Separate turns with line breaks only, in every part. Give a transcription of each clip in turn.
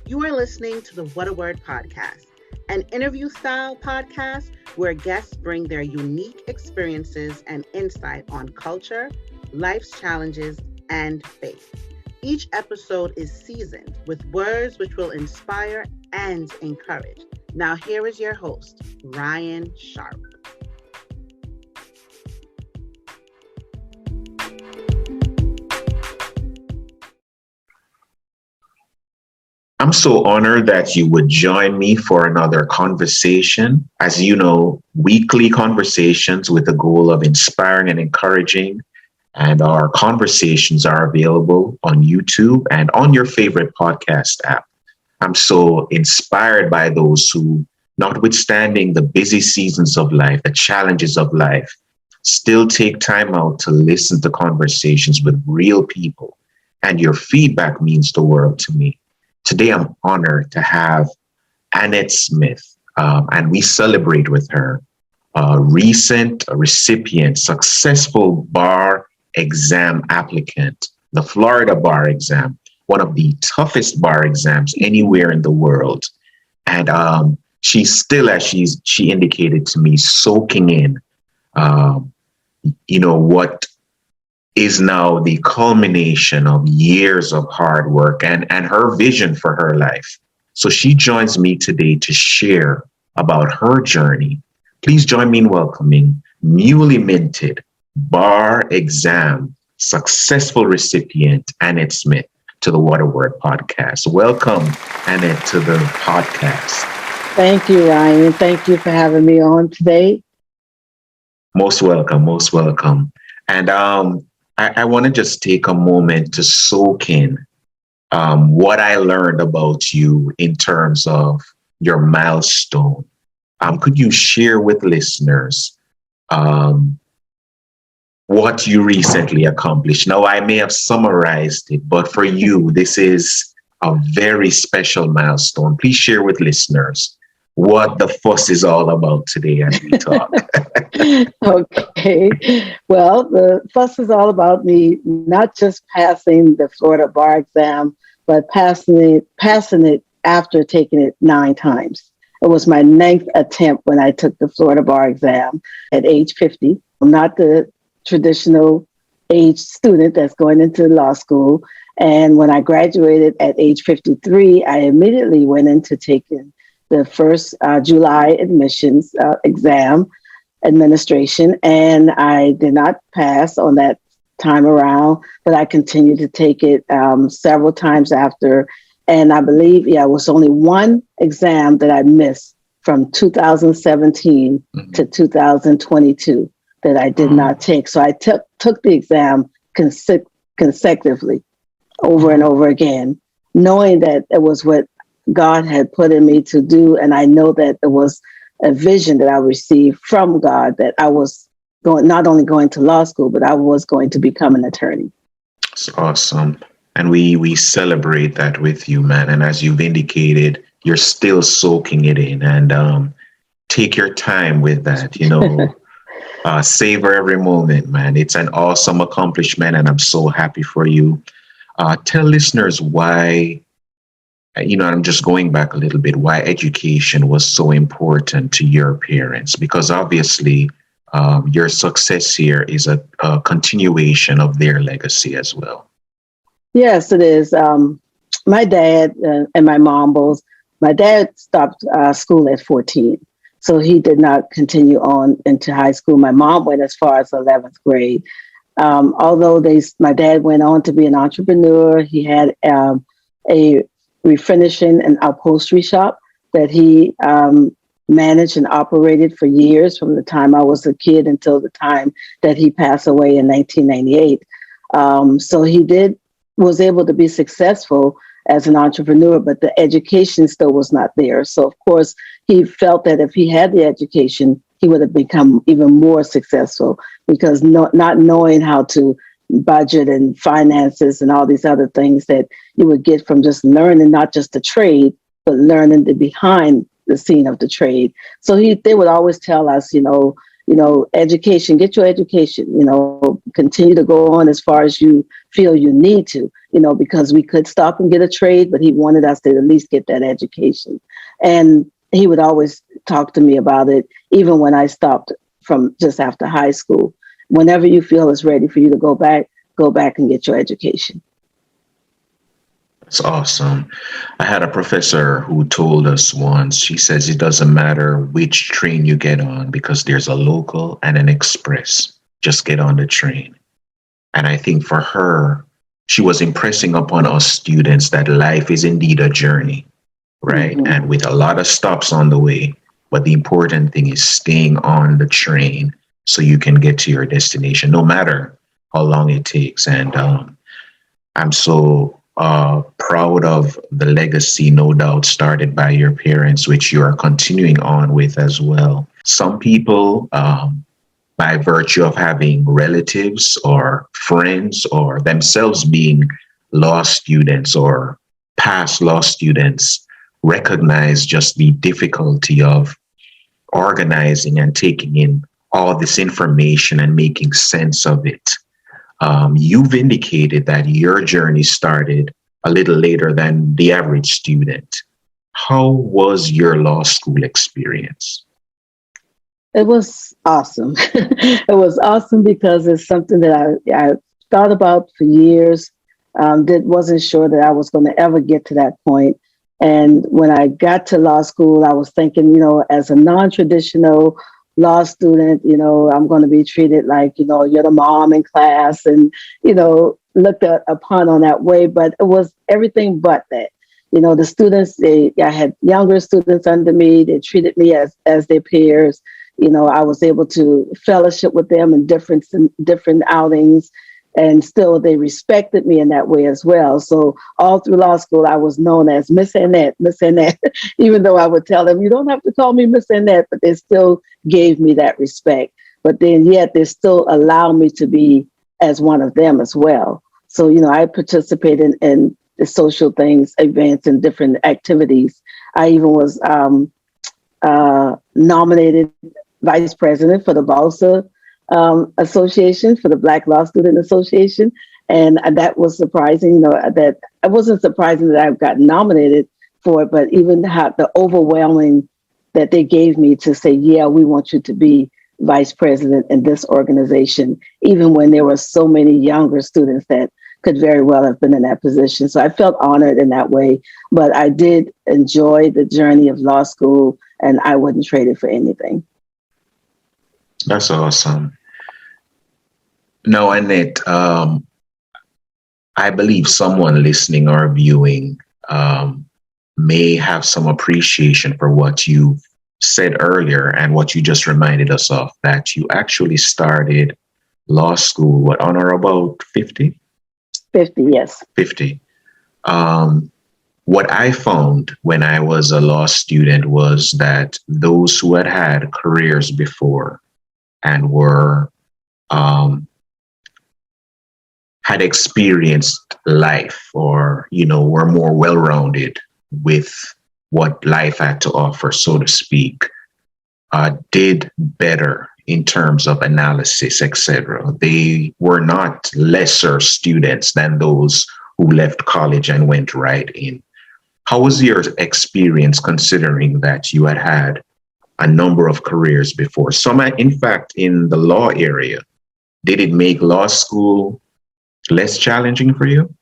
You are listening to the What a Word podcast, an interview style podcast where guests bring their unique experiences and insight on culture, life's challenges, and faith. Each episode is seasoned with words which will inspire and encourage. Now, here is your host, Ryan Sharp.
I'm so honored that you would join me for another conversation. As you know, weekly conversations with the goal of inspiring and encouraging. And our conversations are available on YouTube and on your favorite podcast app. I'm so inspired by those who, notwithstanding the busy seasons of life, the challenges of life, still take time out to listen to conversations with real people. And your feedback means the world to me. Today, I'm honored to have Annette Smith, and we celebrate with her a recent recipient, successful bar exam applicant, the Florida bar exam, one of the toughest bar exams anywhere in the world. And she's still, as she indicated to me, soaking in, what is now the culmination of years of hard work and her vision for her life. So she joins me today to share about her journey. Please join me in welcoming newly minted bar exam successful recipient Annette Smith to the What a Word podcast. Welcome, Annette, to the podcast.
Thank you, Ryan. Thank you for having me on today.
Most welcome, most welcome. And I want to just take a moment to soak in what I learned about you in terms of your milestone. Could you share with listeners what you recently accomplished? Now, I may have summarized it, but for you, this is a very special milestone. Please share with listeners what the fuss is all about today as we talk.
Okay. Well, the fuss is all about me not just passing the Florida bar exam, but passing it after taking it 9 times. It was my 9th attempt when I took the Florida bar exam at age 50. I'm not the traditional age student that's going into law school. And when I graduated at age 53, I immediately went into taking the first July admissions exam administration, and I did not pass on that time around, but I continued to take it several times after. And I believe, it was only one exam that I missed from 2017 to 2022 that I did not take. So I took the exam consecutively over and over again, knowing that it was what God had put in me to do. And I know that it was a vision that I received from God that I was not only going to law school, but I was going to become an attorney.
It's awesome. And we celebrate that with you, man. And as you've indicated, you're still soaking it in, and take your time with that, savor every moment, man. It's an awesome accomplishment, and I'm so happy for you. Tell listeners why, I'm just going back a little bit, why education was so important to your parents, because obviously your success here is a continuation of their legacy as well.
Yes, it is. My dad and my mom both, my dad stopped school at 14, so he did not continue on into high school. My mom went as far as 11th grade. Although my dad went on to be an entrepreneur, he had a refinishing and upholstery shop that he managed and operated for years, from the time I was a kid until the time that he passed away in 1998. So he was able to be successful as an entrepreneur, but the education still was not there. So of course, he felt that if he had the education, he would have become even more successful, because not knowing how to budget and finances and all these other things that you would get from just learning not just the trade, but learning the behind the scene of the trade. So they would always tell us, education, get your education, continue to go on as far as you feel you need to, because we could stop and get a trade, but he wanted us to at least get that education. And he would always talk to me about it, even when I stopped from just after high school. Whenever you feel it's ready for you to go back and get your education.
That's awesome. I had a professor who told us once, she says it doesn't matter which train you get on because there's a local and an express. Just get on the train. And I think for her, she was impressing upon us students that life is indeed a journey, right? Mm-hmm. And with a lot of stops on the way. But the important thing is staying on the train so you can get to your destination, no matter how long it takes. And I'm so proud of the legacy, no doubt, started by your parents, which you are continuing on with as well. Some people, by virtue of having relatives or friends or themselves being law students or past law students, recognize just the difficulty of organizing and taking in all this information and making sense of it. You've indicated that your journey started a little later than the average student. How was your law school experience?
It was awesome. It was awesome because it's something that I thought about for years. Wasn't sure that I was going to ever get to that point. And when I got to law school, I was thinking, as a non-traditional law student, I'm going to be treated like, you're the mom in class and, looked upon on that way. But it was everything but that. The students, I had younger students under me. They treated me as their peers. I was able to fellowship with them in different outings. And still, they respected me in that way as well. So all through law school, I was known as Miss Annette, even though I would tell them, you don't have to call me Miss Annette, but they still gave me that respect. But then yet they still allow me to be as one of them as well. So, I participated in the social things, events, and different activities. I even was nominated vice president for the BALSA Association, for the Black Law Student Association. And that was surprising, that it wasn't surprising that I got nominated for it, but even the overwhelming that they gave me to say, yeah, we want you to be vice president in this organization, even when there were so many younger students that could very well have been in that position. So I felt honored in that way, but I did enjoy the journey of law school and I wouldn't trade it for anything.
That's awesome. Now, Annette, I believe someone listening or viewing may have some appreciation for what you said earlier and what you just reminded us of, that you actually started law school, on or about 50?
50, yes.
50. What I found when I was a law student was that those who had careers before and were had experienced life, or were more well-rounded with what life had to offer, so to speak, did better in terms of analysis, etc. They were not lesser students than those who left college and went right in. How was your experience, considering that you had a number of careers before? Some, in fact, in the law area. Did it make law school less challenging for you?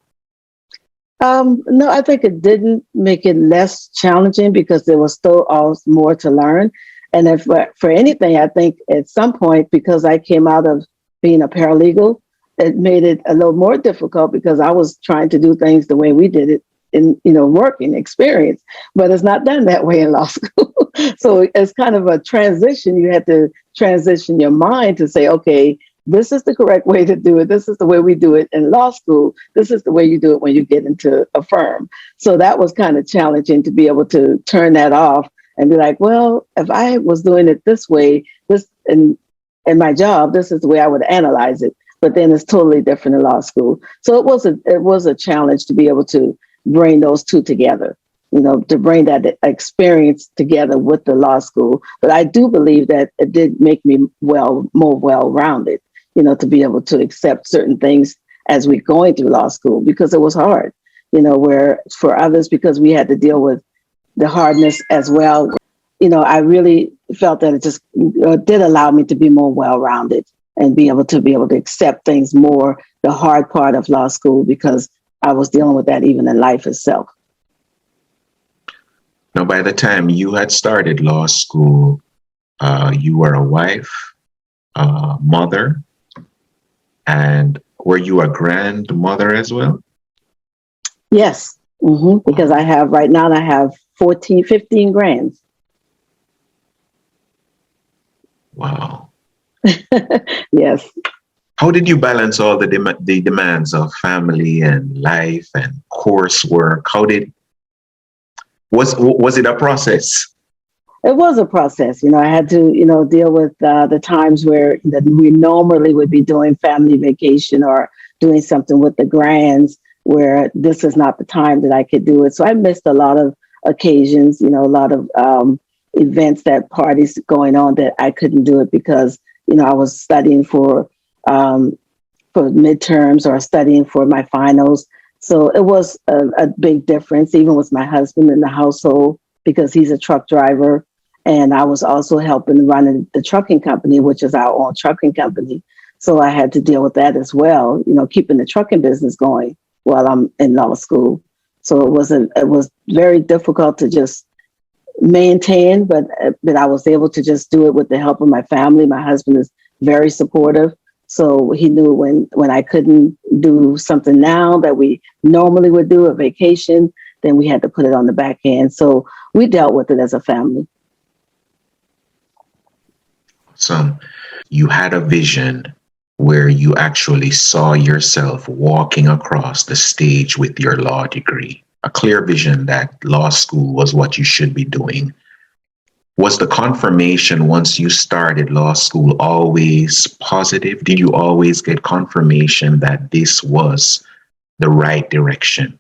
No, I think it didn't make it less challenging because there was still all more to learn. And if for anything, I think at some point, because I came out of being a paralegal, it made it a little more difficult because I was trying to do things the way we did it in, working experience, but it's not done that way in law school. So it's kind of a transition. You had to transition your mind to say, okay, this is the correct way to do it. This is the way we do it in law school. This is the way you do it when you get into a firm. So that was kind of challenging to be able to turn that off and be like, well, if I was doing it this way, this in my job, this is the way I would analyze it. But then it's totally different in law school. So it was a challenge to be able to bring those two together, to bring that experience together with the law school. But I do believe that it did make me more well-rounded, to be able to accept certain things as we're going through law school, because it was hard, where for others, because we had to deal with the hardness as well. I really felt that it just did allow me to be more well-rounded and be able to accept things more, the hard part of law school, because I was dealing with that even in life itself.
Now, by the time you had started law school, you were a wife, mother, and were you a grandmother as well?
Yes, because I have 15 grands.
Wow.
Yes.
How did you balance all the demands of family and life and coursework? Was it a process?
It was a process. I had to, deal with the times where we normally would be doing family vacation or doing something with the grands, where this is not the time that I could do it. So I missed a lot of occasions, a lot of events, parties going on that I couldn't do it because, I was studying for midterms or studying for my finals. So it was a big difference, even with my husband in the household, because he's a truck driver. And I was also helping run the trucking company, which is our own trucking company. So I had to deal with that as well, keeping the trucking business going while I'm in law school. So it was very difficult to just maintain, but I was able to just do it with the help of my family. My husband is very supportive. So he knew when I couldn't do something now that we normally would do, a vacation, then we had to put it on the back end. So we dealt with it as a family.
So you had a vision where you actually saw yourself walking across the stage with your law degree, a clear vision that law school was what you should be doing. Was the confirmation once you started law school always positive? Did you always get confirmation that this was the right direction?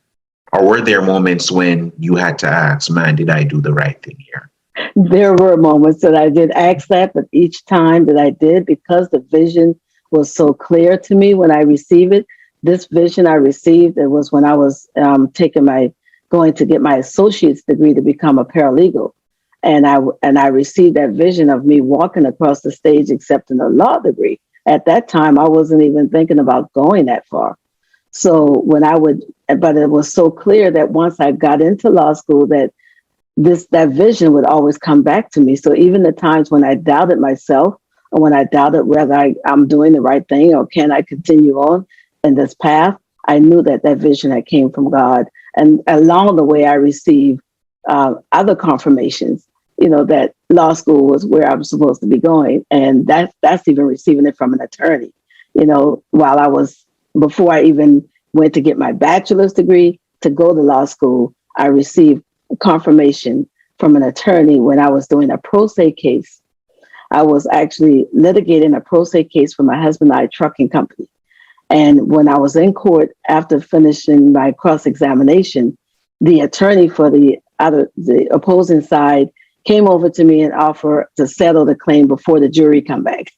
Or were there moments when you had to ask, man, did I do the right thing here?
There were moments that I did ask that, but each time that I did, because the vision was so clear to me when I received it, this vision I received, it was when I was going to get my associate's degree to become a paralegal. And I received that vision of me walking across the stage accepting a law degree. At that time, I wasn't even thinking about going that far. So but it was so clear that once I got into law school, that vision would always come back to me. So even the times when I doubted myself, or when I doubted whether I'm doing the right thing or can I continue on in this path, I knew that vision had came from God. And along the way, I received other confirmations, that law school was where I was supposed to be going. And that's even receiving it from an attorney, before I even went to get my bachelor's degree to go to law school, I received confirmation from an attorney when I was doing a pro se case. I was actually litigating a pro se case for my husband and I trucking company. And when I was in court after finishing my cross-examination, the attorney for the opposing side came over to me and offered to settle the claim before the jury come back.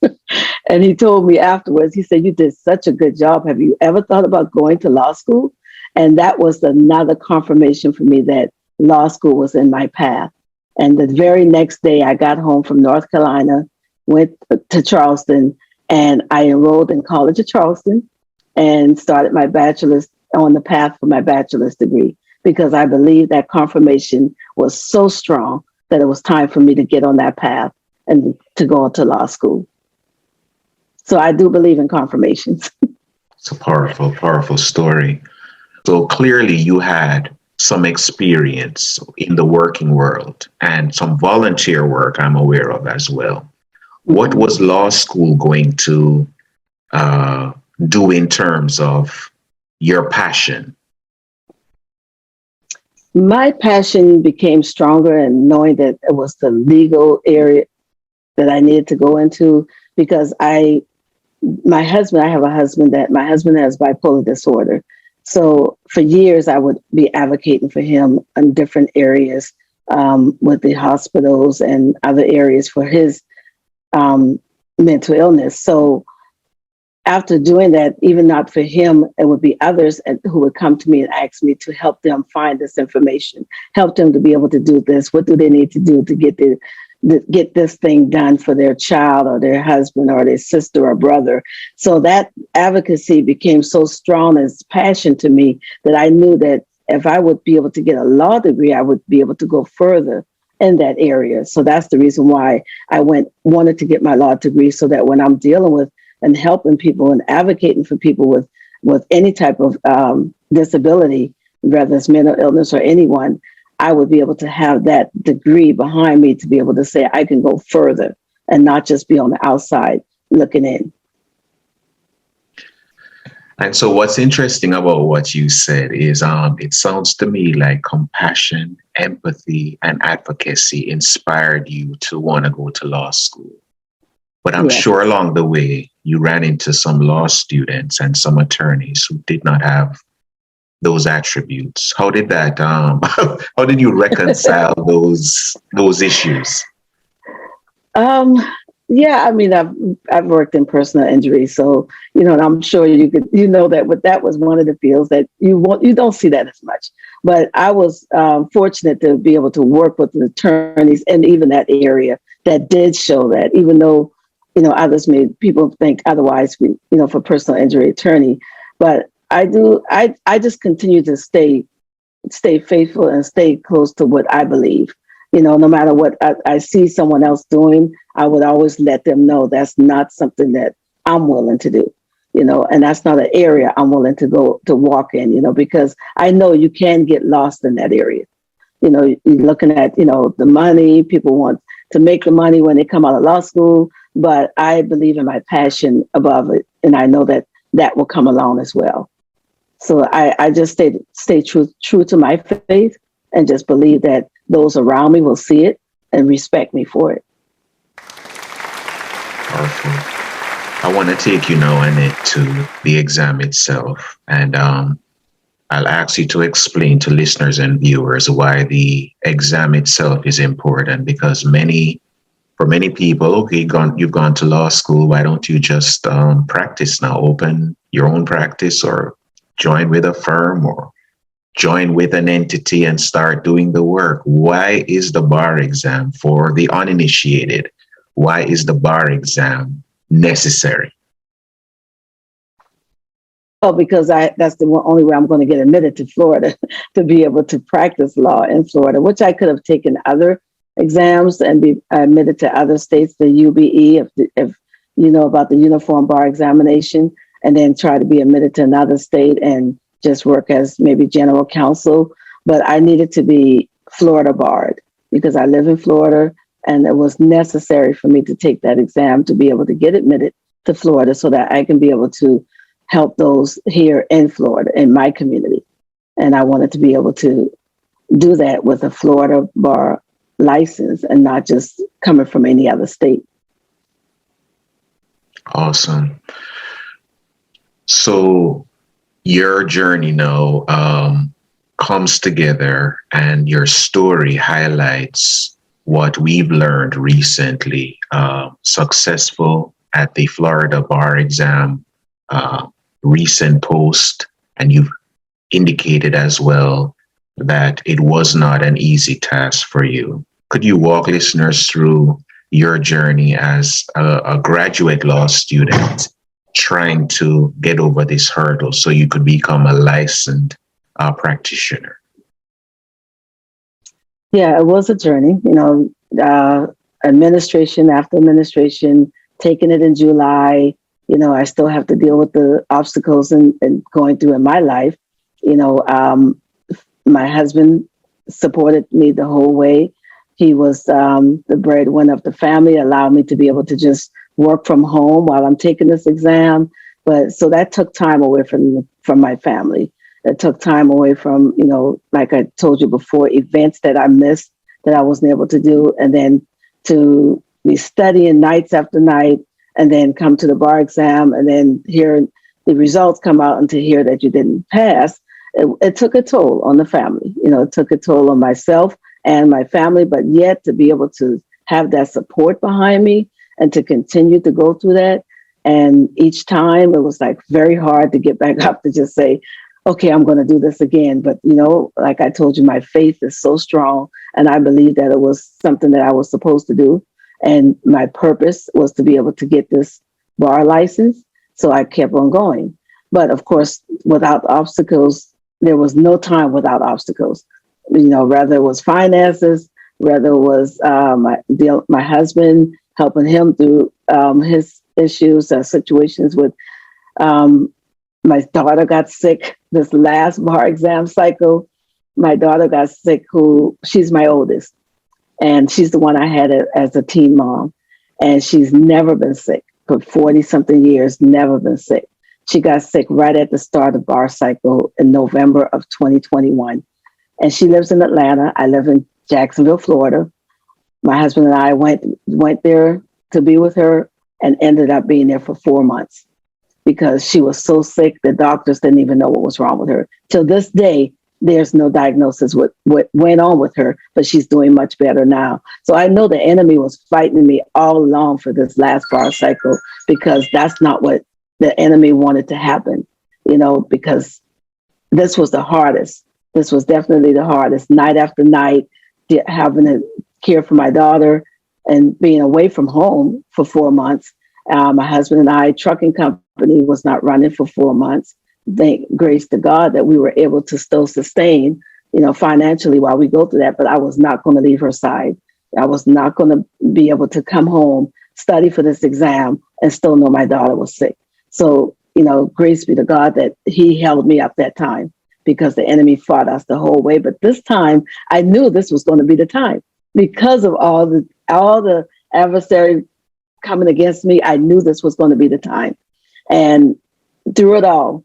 And he told me afterwards, he said, "You did such a good job. Have you ever thought about going to law school?" And that was another confirmation for me that law school was in my path. And the very next day I got home from North Carolina, went to Charleston, and I enrolled in College of Charleston and started my bachelor's on the path for my bachelor's degree, because I believe that confirmation was so strong that it was time for me to get on that path and to go to law school. So I do believe in confirmations.
It's a powerful, powerful story. So clearly you had some experience in the working world and some volunteer work I'm aware of as well. What was law school going to do in terms of your passion?
My passion became stronger in knowing that it was the legal area that I needed to go into, because I have a husband my husband has bipolar disorder. So for years, I would be advocating for him in different areas with the hospitals and other areas for his mental illness. So after doing that, even not for him, it would be others who would come to me and ask me to help them find this information, help them to be able to do this. What do they need to do to get this thing done for their child or their husband or their sister or brother? So that advocacy became so strong as passion to me that I knew that if I would be able to get a law degree, I would be able to go further in that area. So that's the reason why I wanted to get my law degree, so that when I'm dealing with and helping people and advocating for people with any type of disability, whether it's mental illness or anyone, I would be able to have that degree behind me to be able to say I can go further and not just be on the outside looking in.
And so what's interesting about what you said is it sounds to me like compassion, empathy, and advocacy inspired you to want to go to law school. But I'm sure along the way, you ran into some law students and some attorneys who did not have those attributes. How did that, how did you reconcile those issues?
Yeah, I mean, I've worked in personal injury, so and I'm sure that. But that was one of the fields that you don't see that as much. But I was fortunate to be able to work with the attorneys and even that area that did show that, even though people think otherwise. For personal injury attorney, but I just continue to stay faithful and stay close to what I believe. No matter what I see someone else doing, I would always let them know that's not something that I'm willing to do, and that's not an area I'm willing to go to walk in, because I know you can get lost in that area. You're looking at, the money, people want to make the money when they come out of law school, but I believe in my passion above it. And I know that will come along as well. So I just stay true to my faith and just believe that those around me will see it and respect me for it.
Powerful. I want to take you now, Annette, to the exam itself. And I'll ask you to explain to listeners and viewers why the exam itself is important, because for many people, okay, you've gone to law school, why don't you just practice now, open your own practice or join with a firm or join with an entity and start doing the work? Why is the bar exam for the uninitiated? Why is the bar exam necessary?
Oh, because that's the only way I'm going to get admitted to Florida to be able to practice law in Florida, which I could have taken other exams and be admitted to other states, the UBE, if you know about the Uniform Bar Examination, and then try to be admitted to another state and just work as maybe general counsel. But I needed to be Florida barred because I live in Florida, and it was necessary for me to take that exam to be able to get admitted to Florida so that I can be able to help those here in Florida, in my community. And I wanted to be able to do that with a Florida bar license and not just coming from any other state.
Awesome. So your journey now comes together, and your story highlights what we've learned recently. Successful at the Florida bar exam, recent post, and you've indicated as well that it was not an easy task for you. Could you walk listeners through your journey as a graduate law student trying to get over this hurdle so you could become a licensed practitioner?
Yeah, it was a journey, administration after administration, taking it in July. I still have to deal with the obstacles and going through in my life. My husband supported me the whole way. He was the breadwinner of the family, allowed me to be able to just work from home while I'm taking this exam. But so that took time away from my family. It took time away from, like I told you before, events that I missed that I wasn't able to do. And then to be studying nights after night, and then come to the bar exam and then hear the results come out and to hear that you didn't pass. it took a toll on the family. It took a toll on myself and my family, but yet to be able to have that support behind me and to continue to go through that. And each time it was like very hard to get back up to just say, okay, I'm going to do this again. But, like I told you, my faith is so strong. And I believe that it was something that I was supposed to do. And my purpose was to be able to get this bar license. So I kept on going. But of course, without obstacles, there was no time without obstacles. Whether it was finances, whether it was my husband, helping him through his issues, situations with my daughter got sick this last bar exam cycle. My daughter got sick, she's my oldest, and she's the one I had as a teen mom. And she's never been sick for 40 something years, never been sick. She got sick right at the start of bar cycle in November of 2021. And she lives in Atlanta. I live in Jacksonville, Florida. My husband and I went there to be with her and ended up being there for 4 months because she was so sick, the doctors didn't even know what was wrong with her. Till this day, there's no diagnosis what went on with her, but she's doing much better now. So I know the enemy was fighting me all along for this last bar cycle because that's not what the enemy wanted to happen, because this was the hardest. This was definitely the hardest. Night after night, having to care for my daughter and being away from home for 4 months. My husband and I, trucking company was not running for 4 months. Thank grace to God that we were able to still sustain, financially while we go through that. But I was not going to leave her side. I was not going to be able to come home, study for this exam, and still know my daughter was sick. So, grace be to God that he held me up that time because the enemy fought us the whole way. But this time I knew this was going to be the time because of all the adversary coming against me. I knew this was going to be the time. And through it all,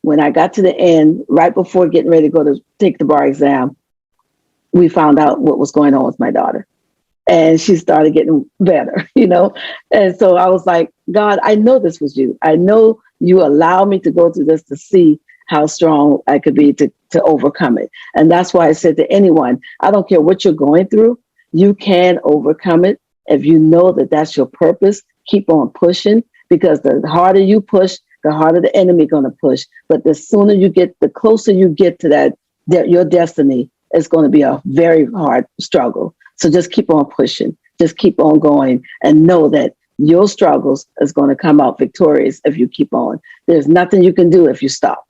when I got to the end, right before getting ready to go to take the bar exam, we found out what was going on with my daughter. And she started getting better, And so I was like, God, I know this was you. I know you allowed me to go through this to see how strong I could be to overcome it. And that's why I said to anyone, I don't care what you're going through, you can overcome it. If you know that that's your purpose, keep on pushing, because the harder you push, the harder the enemy going to push. But the closer you get to that your destiny, it's going to be a very hard struggle. So just keep on pushing, just keep on going, and know that your struggles is going to come out victorious if you keep on. There's nothing you can do if you stop.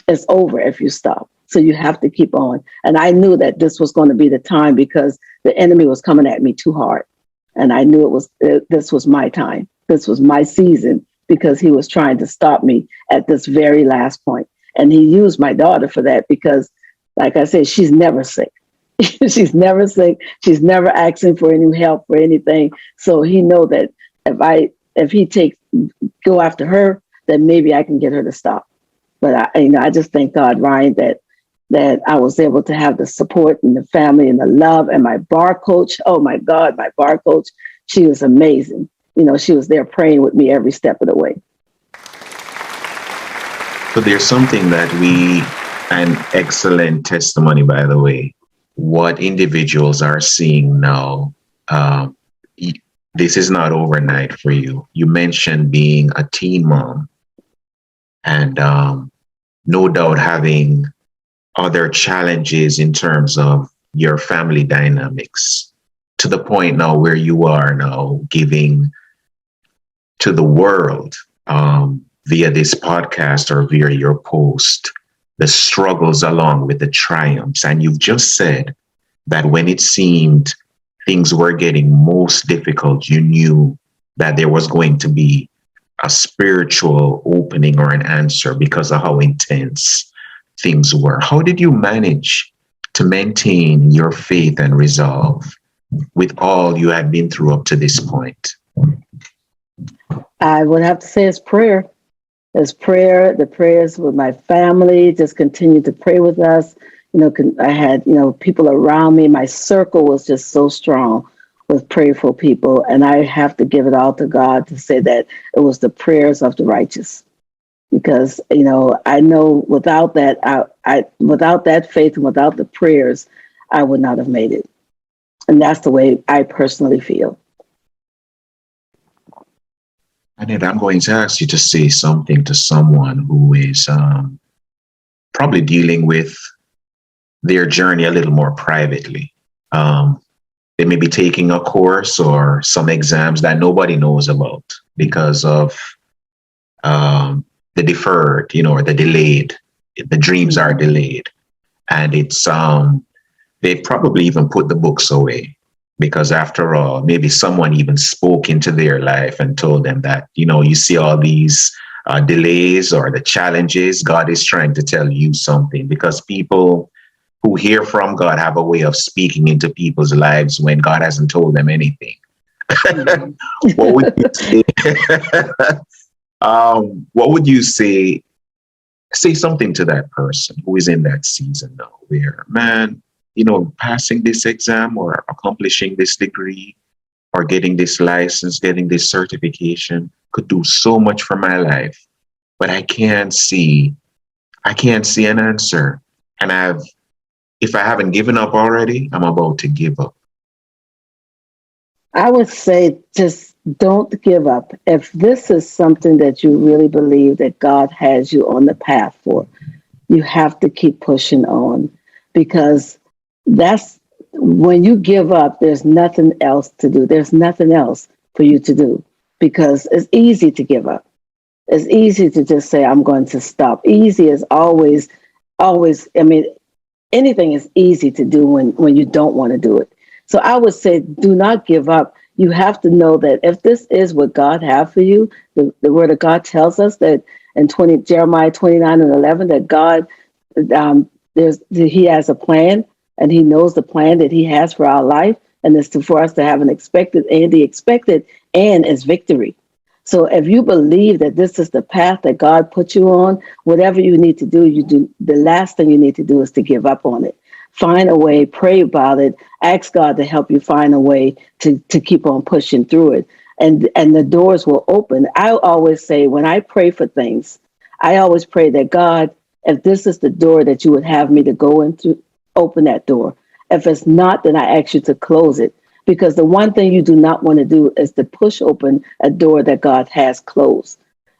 It's over if you stop. So you have to keep on. And I knew that this was going to be the time because the enemy was coming at me too hard. And I knew this was my time. This was my season because he was trying to stop me at this very last point. And he used my daughter for that because, like I said, she's never sick. She's never sick. She's never asking for any help for anything. So he know that if he go after her, then maybe I can get her to stop. But I just thank God, Ryan, that I was able to have the support and the family and the love, and my bar coach. Oh my God, my bar coach, she was amazing. She was there praying with me every step of the way.
So there's something an excellent testimony, by the way, what individuals are seeing now. This is not overnight for you. You mentioned being a teen mom and no doubt having other challenges in terms of your family dynamics, to the point now where you are now giving to the world via this podcast or via your post the struggles along with the triumphs. And you've just said that when it seemed things were getting most difficult, you knew that there was going to be a spiritual opening or an answer because of how intense things were. How did you manage to maintain your faith and resolve with all you had been through up to this point?
I would have to say it's prayer. It's prayer. The prayers with my family just continued to pray with us. I had, people around me. My circle was just so strong with prayerful people. And I have to give it all to God to say that it was the prayers of the righteous. because I know without that, I without that faith and without the prayers, I would not have made it. And that's the way I personally feel.
Annette, I'm going to ask you to say something to someone who is probably dealing with their journey a little more privately. They may be taking a course or some exams that nobody knows about because of the deferred, or the delayed. The dreams are delayed, and it's they probably even put the books away because, after all, maybe someone even spoke into their life and told them that you see all these delays or the challenges. God is trying to tell you something, because people who hear from God have a way of speaking into people's lives when God hasn't told them anything. What would you say? What would you say? Say something to that person who is in that season now where, man, passing this exam or accomplishing this degree or getting this license, getting this certification could do so much for my life, but I can't see an answer. And if I haven't given up already, I'm about to give up.
I would say just don't give up. If this is something that you really believe that God has you on the path for, you have to keep pushing on, because that's when you give up, there's nothing else to do. There's nothing else for you to do, because it's easy to give up. It's easy to just say, I'm going to stop. Easy is always, anything is easy to do when you don't want to do it. So I would say, do not give up. You have to know that if this is what God has for you, the word of God tells us that in Jeremiah 29:11, that God, he has a plan, and he knows the plan that he has for our life. And it's for us to have an expected, and the expected and is victory. So if you believe that this is the path that God put you on, whatever you need to do, you do. The last thing you need to do is to give up on it. Find a way, pray about it, ask God to help you find a way to keep on pushing through it. And the doors will open. I always say, when I pray for things, I always pray that, God, if this is the door that you would have me to go into, open that door. If it's not, then I ask you to close it. Because the one thing you do not want to do is to push open a door that God has closed.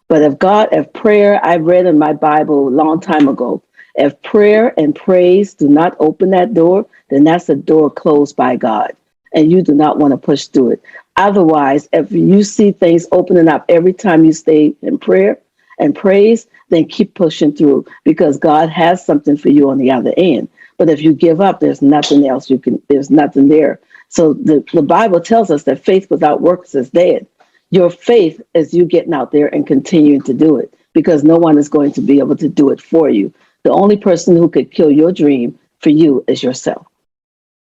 But if prayer, I read in my Bible a long time ago, if prayer and praise do not open that door, then that's a door closed by God, and you do not want to push through it. Otherwise, if you see things opening up every time you stay in prayer and praise, then keep pushing through, because God has something for you on the other end. But if you give up, there's nothing else there's nothing there. So the Bible tells us that faith without works is dead. Your faith is you getting out there and continuing to do it, because no one is going to be able to do it for you. The only person who could kill your dream for you is yourself.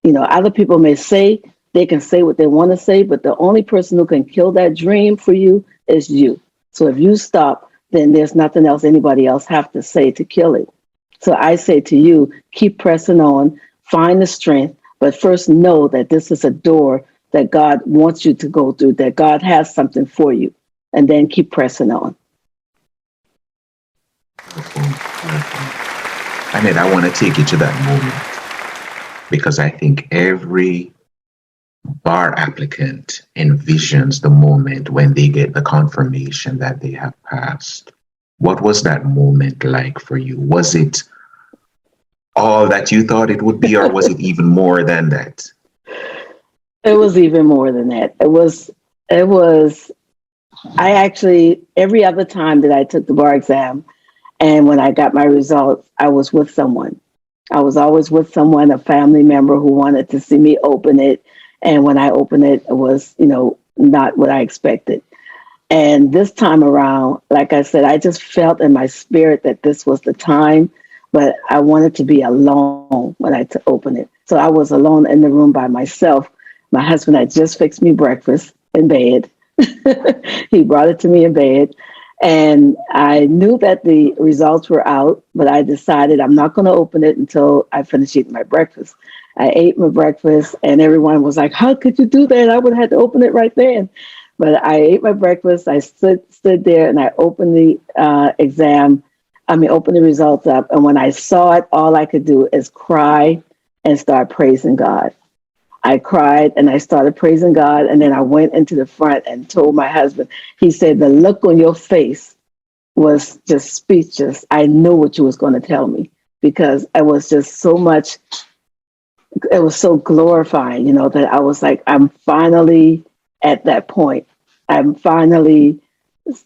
Other people may say, they can say what they want to say, but the only person who can kill that dream for you is you. So if you stop, then there's nothing else anybody else have to say to kill it. So I say to you, keep pressing on, find the strength, but first know that this is a door that God wants you to go through, that God has something for you, and then keep pressing on.
Annette, I want to take you to that moment, because I think every bar applicant envisions the moment when they get the confirmation that they have passed. What was that moment like for you? Was it all that you thought it would be, or was it even more than that?
It was even more than that. I actually, every other time that I took the bar exam, and when I got my results, I was with someone. I was always with someone, a family member, who wanted to see me open it. And when I opened it, it was, not what I expected. And this time around, like I said, I just felt in my spirit that this was the time, but I wanted to be alone when I opened it. So I was alone in the room by myself. My husband had just fixed me breakfast in bed. He brought it to me in bed. And I knew that the results were out, but I decided I'm not going to open it until I finish eating my breakfast. I ate my breakfast, and everyone was like, how could you do that? I would have had to open it right then. But I ate my breakfast. I stood there and I opened the opened the results up. And when I saw it, all I could do is cry and start praising God. I cried and I started praising God. And then I went into the front and told my husband, he said, the look on your face was just speechless. I knew what you was going to tell me because it was just so much, it was so glorifying, that I was like, I'm finally at that point. I'm finally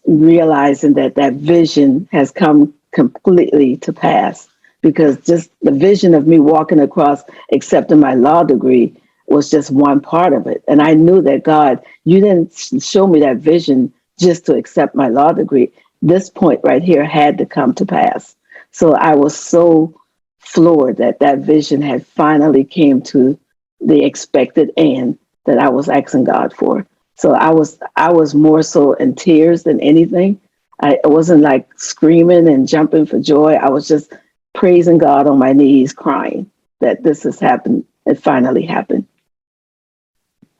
realizing that that vision has come completely to pass because just the vision of me walking across accepting my law degree was just one part of it. And I knew that God, you didn't show me that vision just to accept my law degree. This point right here had to come to pass. So I was so floored that that vision had finally came to the expected end that I was asking God for. So I was more so in tears than anything. I wasn't like screaming and jumping for joy. I was just praising God on my knees, crying that this has happened. It finally happened.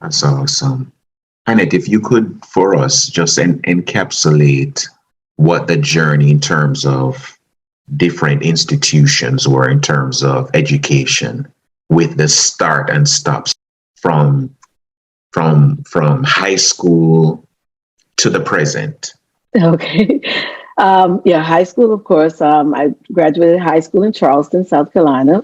That's awesome. Annette, if you could, for us, just encapsulate what the journey in terms of different institutions were in terms of education with the start and stops from high school to the present.
Okay. High school, of course. I graduated high school in Charleston, South Carolina,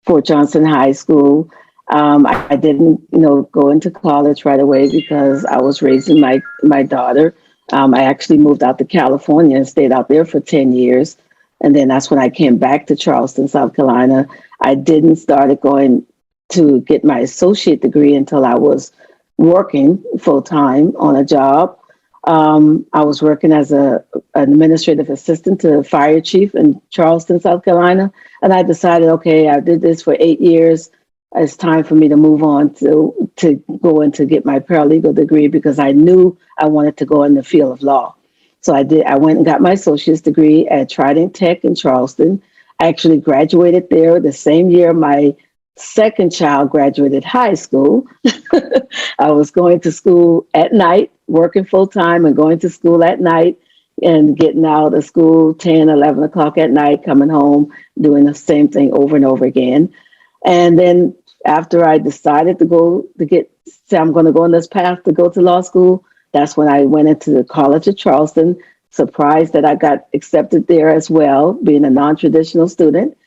Fort Johnson High School. I didn't, go into college right away because I was raising my daughter. I actually moved out to California and stayed out there for 10 years. And then that's when I came back to Charleston, South Carolina. I didn't start going to get my associate degree until I was working full time on a job. I was working as an administrative assistant to the fire chief in Charleston, South Carolina. And I decided, okay, I did this for 8 years. It's time for me to move on to go in to get my paralegal degree because I knew I wanted to go in the field of law. So I did. I went and got my associate's degree at Trident Tech in Charleston. I actually graduated there the same year my second child graduated high school. I was going to school at night, working full time and going to school at night and getting out of school 10, 11 o'clock at night, coming home, doing the same thing over and over again. And then after I decided say I'm going to go on this path to go to law school, that's when I went into the College of Charleston, surprised that I got accepted there as well, being a non-traditional student.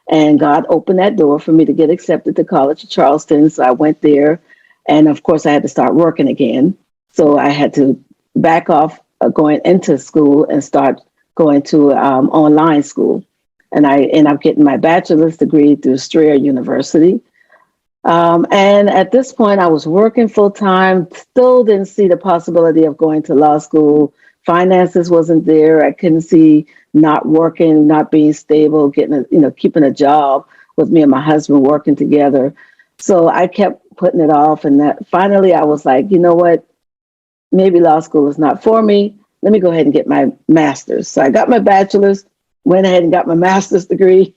And God opened that door for me to get accepted to College of Charleston. So I went there. And of course, I had to start working again. So I had to back off going into school and start going to online school. And I ended up getting my bachelor's degree through Strayer University. And at this point, I was working full time, still didn't see the possibility of going to law school. Finances wasn't there. I couldn't see not working, not being stable, keeping a job with me and my husband working together. So I kept putting it off. And that finally I was like, you know what? Maybe law school is not for me. Let me go ahead and get my master's. So I got my bachelor's, went ahead and got my master's degree.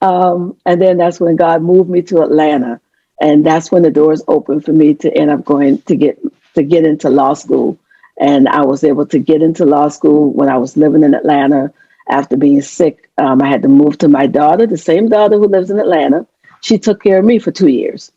And then that's when God moved me to Atlanta. And that's when the doors opened for me to end up going to get into law school. And I was able to get into law school when I was living in Atlanta after being sick. I had to move to my daughter, the same daughter who lives in Atlanta. She took care of me for 2 years.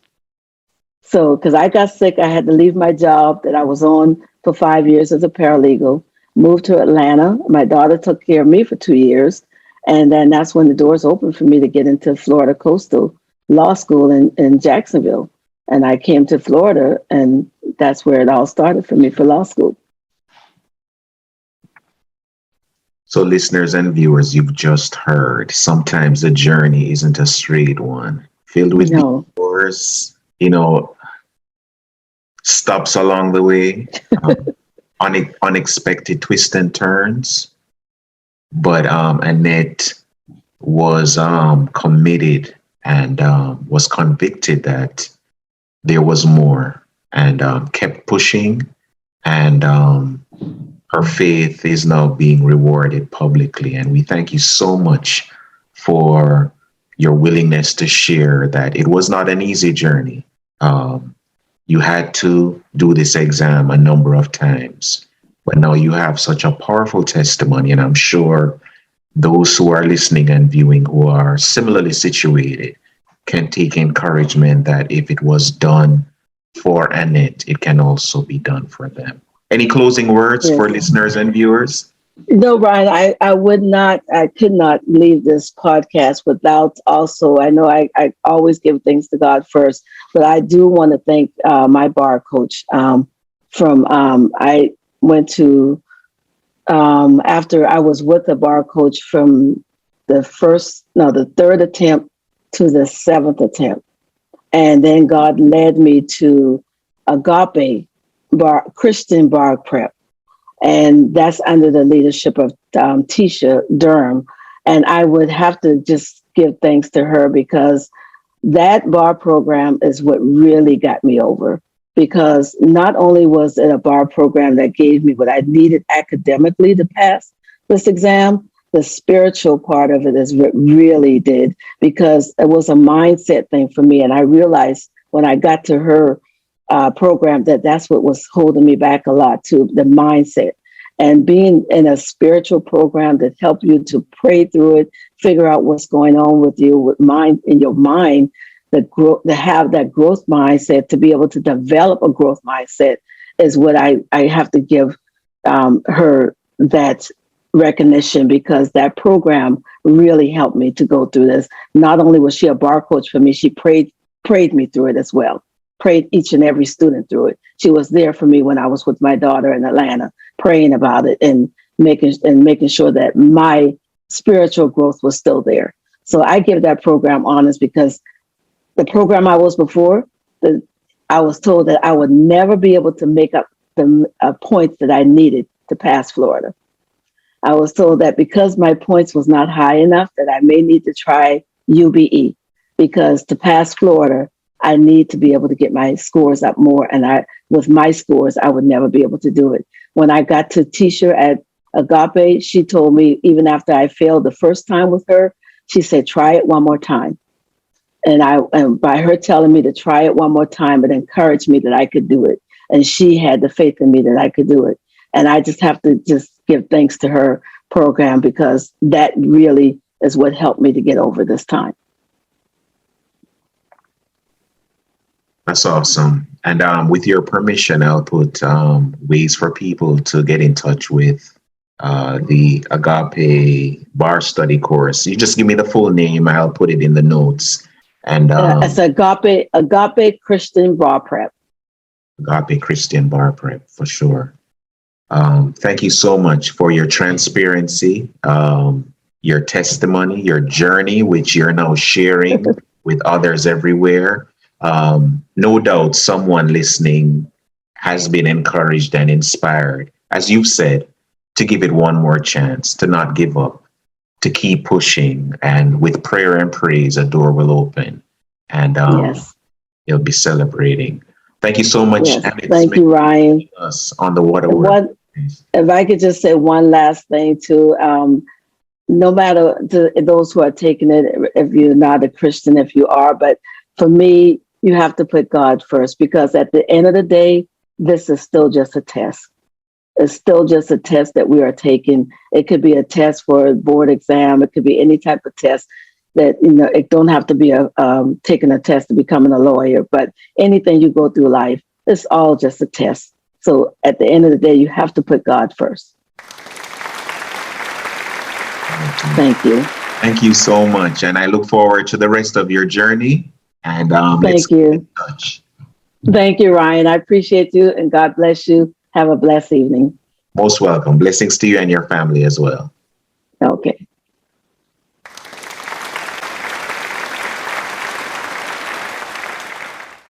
So because I got sick, I had to leave my job that I was on for 5 years as a paralegal, moved to Atlanta. My daughter took care of me for 2 years. And then that's when the doors opened for me to get into Florida Coastal Law School in Jacksonville. And I came to Florida, and that's where it all started for me for law school.
So listeners and viewers, you've just heard, sometimes the journey isn't a straight one, filled with detours, stops along the way, unexpected twists and turns. But Annette was committed and was convicted that there was more, and kept pushing, and her faith is now being rewarded publicly. And we thank you so much for your willingness to share that it was not an easy journey. You had to do this exam a number of times, but now you have such a powerful testimony. And I'm sure those who are listening and viewing who are similarly situated can take encouragement that if it was done for Annette, it can also be done for them. Any closing words
Yes.
for listeners and viewers?
No, Ryan, I could not leave this podcast without also, I know I always give things to God first, but I do want to thank my bar coach I went to, after I was with the bar coach from the third attempt to the seventh attempt. And then God led me to Agape Christian Bar Prep. And that's under the leadership of Tisha Durham. And I would have to just give thanks to her because that bar program is what really got me over. Because not only was it a bar program that gave me what I needed academically to pass this exam, the spiritual part of it is what really did, because it was a mindset thing for me. And I realized when I got to her program that's what was holding me back a lot too, the mindset. And being in a spiritual program that helped you to pray through it, figure out what's going on with you, with mind in your mind, to have that growth mindset, to be able to develop a growth mindset is what I have to give her that recognition, because that program really helped me to go through this. Not only was she a bar coach for me, she prayed me through it as well. Prayed each and every student through it. She was there for me when I was with my daughter in Atlanta, praying about it and making sure that my spiritual growth was still there. So I give that program honors, because the program I was before, I was told that I would never be able to make up the points that I needed to pass Florida. I was told that because my points was not high enough, that I may need to try UBE, because to pass Florida, I need to be able to get my scores up more. And with my scores, I would never be able to do it. When I got to Tisha at Agape, she told me, even after I failed the first time with her, she said, try it one more time. And by her telling me to try it one more time, it encouraged me that I could do it. And she had the faith in me that I could do it. And I just have to just give thanks to her program, because that really is what helped me to get over this time.
That's awesome. And with your permission, I'll put ways for people to get in touch with the Agape Bar Study course. You just give me the full name. I'll put it in the notes. And
it's Agape Christian Bar Prep.
Agape Christian Bar Prep, for sure. Thank you so much for your transparency, your testimony, your journey, which you're now sharing with others everywhere. No doubt someone listening has been encouraged and inspired, as you've said, to give it one more chance, to not give up, to keep pushing. And with prayer and praise, a door will open, and
Yes.
you'll be celebrating. Thank you so much.
Yes.
Annette
Thank
Smith,
you, Ryan.
us on the What a Word.
If I could just say one last thing too, no matter those who are taking it, if you're not a Christian, if you are, but for me, you have to put God first, because at the end of the day, this is still just a test. It's still just a test that we are taking. It could be a test for a board exam. It could be any type of test that, it don't have to be taking a test to becoming a lawyer, but anything you go through life, it's all just a test. So at the end of the day, you have to put God first. Thank you.
Thank you so much. And I look forward to the rest of your journey. And
thank you.
Touch.
Thank you, Ryan. I appreciate you, and God bless you. Have a blessed evening.
Most welcome. Blessings to you and your family as well.
Okay.